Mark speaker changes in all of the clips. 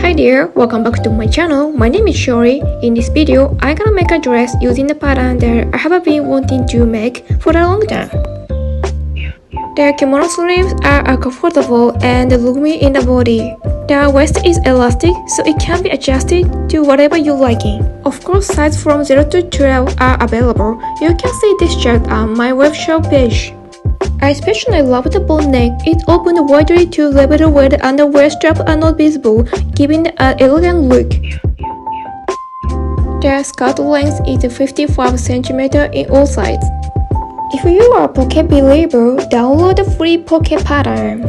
Speaker 1: Hi there, welcome back to my channel. My name is Shori. In this video, I'm gonna make a dress using the pattern that I have been wanting to make for a long time. The kimono sleeves are comfortable and look me in the body. The waist is elastic, so it can be adjusted to whatever you liking. Of course, sizes from 0 to 12 are available. You can see this chart on my webshop page. I especially love the boat neck. It opened widely to level where the underwear straps are not visible, giving an elegant look. The skirt length is 55 cm in all sides. If you are a pocket believer, download the free pocket pattern.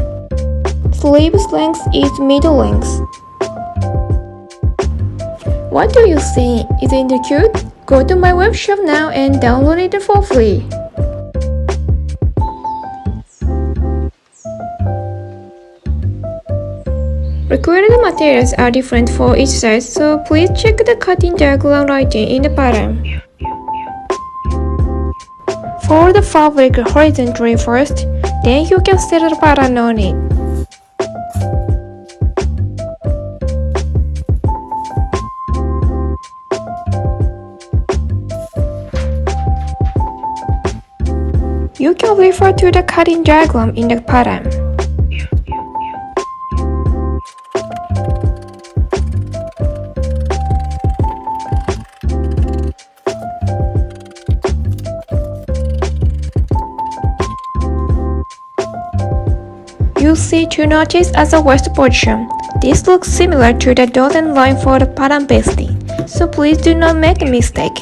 Speaker 1: Sleeves length is middle length. What do you think? Isn't it cute? Go to my webshop now and download it for free. Required materials are different for each size, so please check the cutting diagram writing in the pattern. Fold the fabric horizontally first, then you can set the pattern on it. You can refer to the cutting diagram in the pattern. You see two notches as a waist portion. This looks similar to the dotted line for the pattern basting, so please do not make a mistake.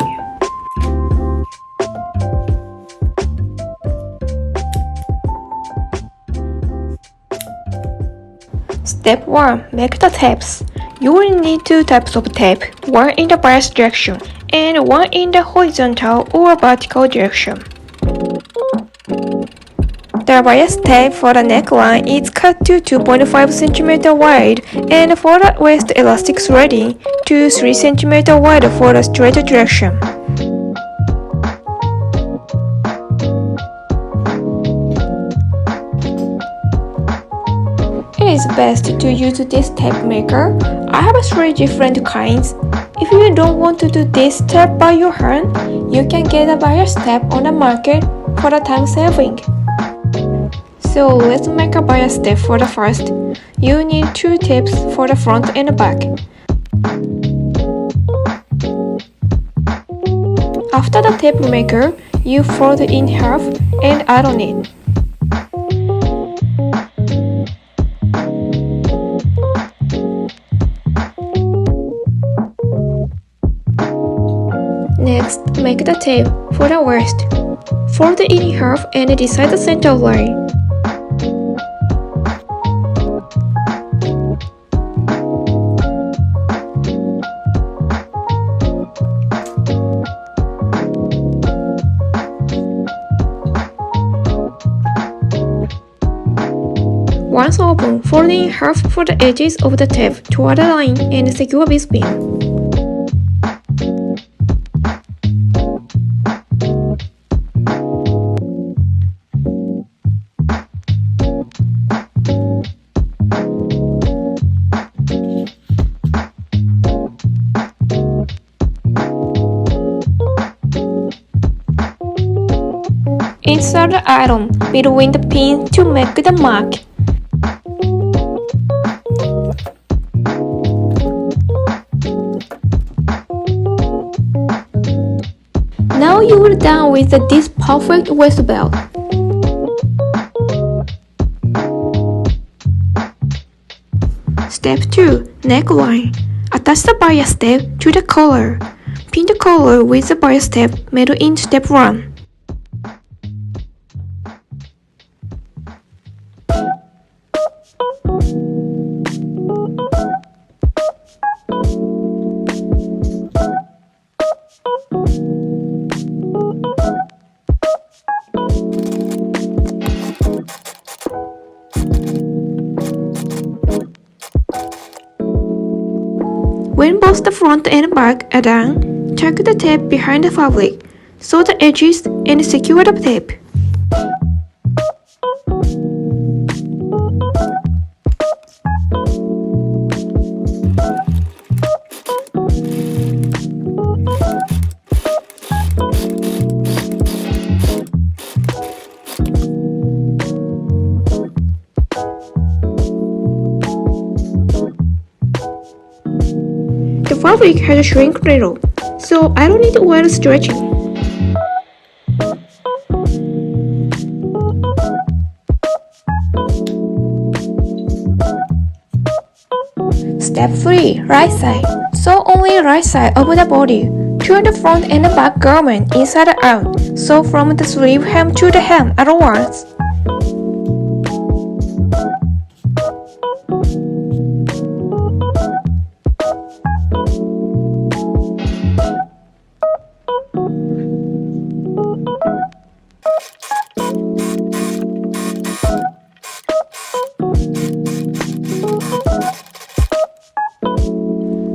Speaker 1: Step 1. Make the tapes. You will need two types of tape, one in the bias direction and one in the horizontal or vertical direction. The bias tape for the neckline is cut to 2.5 cm wide and for the waist elastic threading to 3 cm wide for the straight direction. It is best to use this tape maker. I have 3 different kinds. If you don't want to do this step by your hand, you can get a bias tape on the market for the time saving. So let's make a bias tape for the first. You need 2 tapes for the front and the back. After the tape maker, you fold it in half and add on it. Next, make the tape for the waist. Fold it in half and decide the center line. Once open, fold in half for the edges of the tape toward the line and secure with pin. Insert the iron between the pins to make the mark. Now you are done with this perfect waist belt. Step 2. Neckline. Attach the bias tape to the collar. Pin the collar with the bias tape made in step 1. When both the front and back are done, tuck the tape behind the fabric, sew the edges, and secure the tape. fabric has a shrink wriggle, so I don't need while stretching. Step 3. Right side. Sew only right side of the body. Turn the front and the back garment inside out. Sew from the sleeve hem to the hem at once.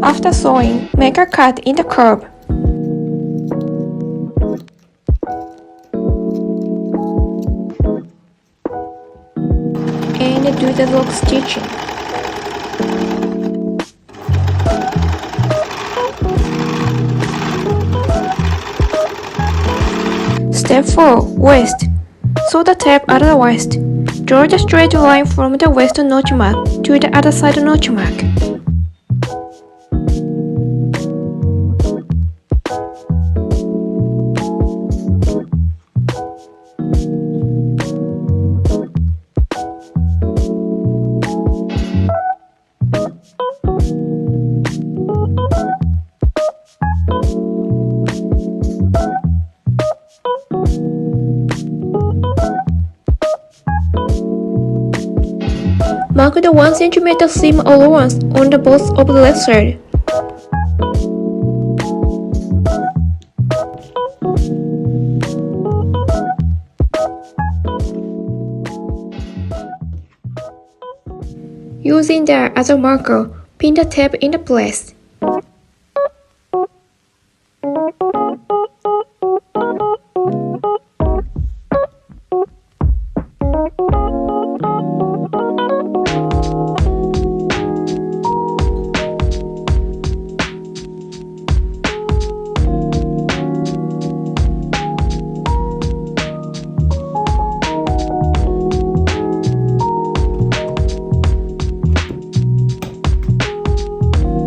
Speaker 1: After sewing, make a cut in the curve. And do the lock stitching. Step 4. Waist. Sew the tape at the waist. Draw the straight line from the waist notch mark to the other side notch mark. Mark the 1 cm seam allowance on the both of the left side. Using that as a marker, pin the tape into place.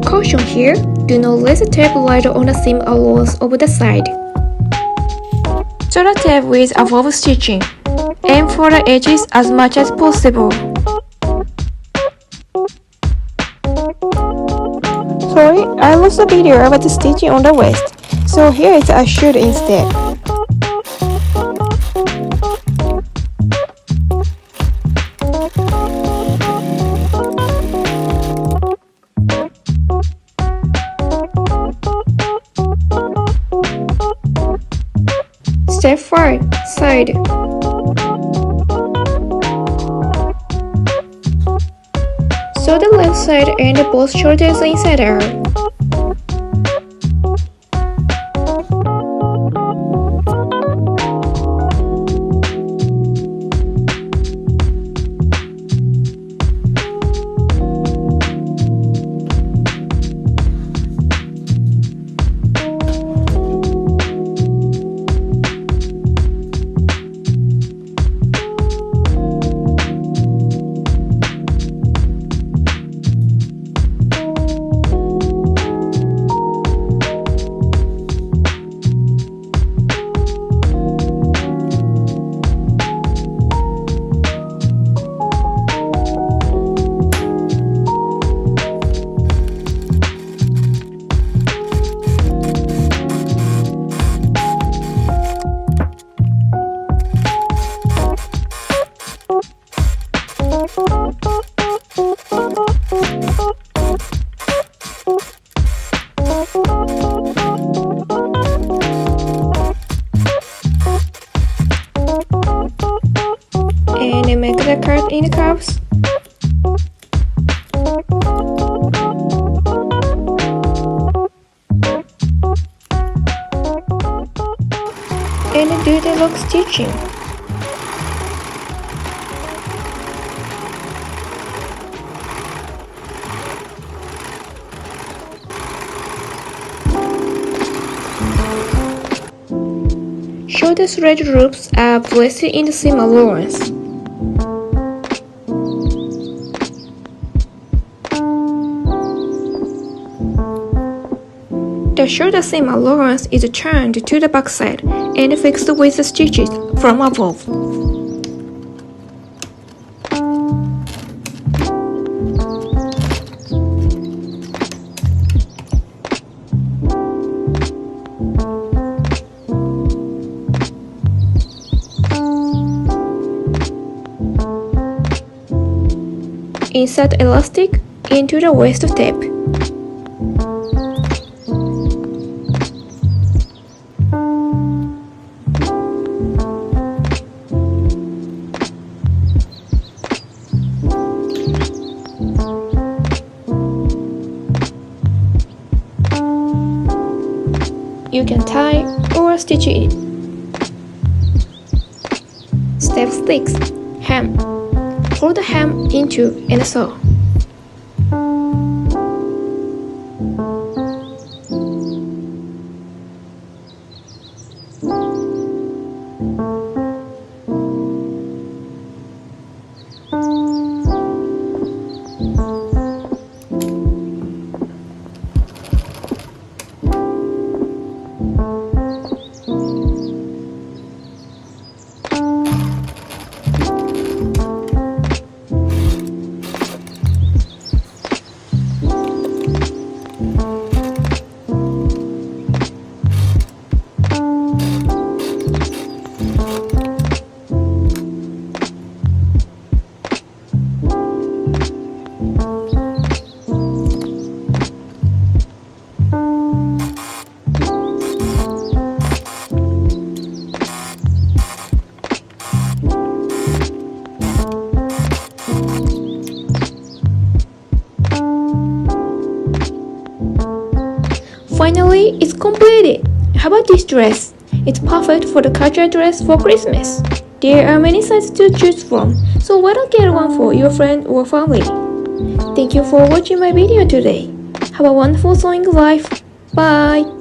Speaker 1: Caution here, do not let the tape lie on the seam allowance of the side. Sew the tape with above stitching. Aim for the edges as much as possible. Sorry, I lost the video about the stitching on the waist, so here is a shoot instead. Step 5. Side. Sew the left side and both shoulders inside out. And make the curve in the curves. And do the lock stitching. Shoulder thread loops are placed in the seam allowance. The shoulder seam allowance is turned to the backside and fixed with the stitches from above. Insert elastic into the waist tape. You can tie or stitch it. Step 6. Hem. Fold the hem into and sew. Finally, it's completed! How about this dress? It's perfect for the casual dress for Christmas. There are many sizes to choose from, so why not get one for your friend or family? Thank you for watching my video today. Have a wonderful sewing life. Bye!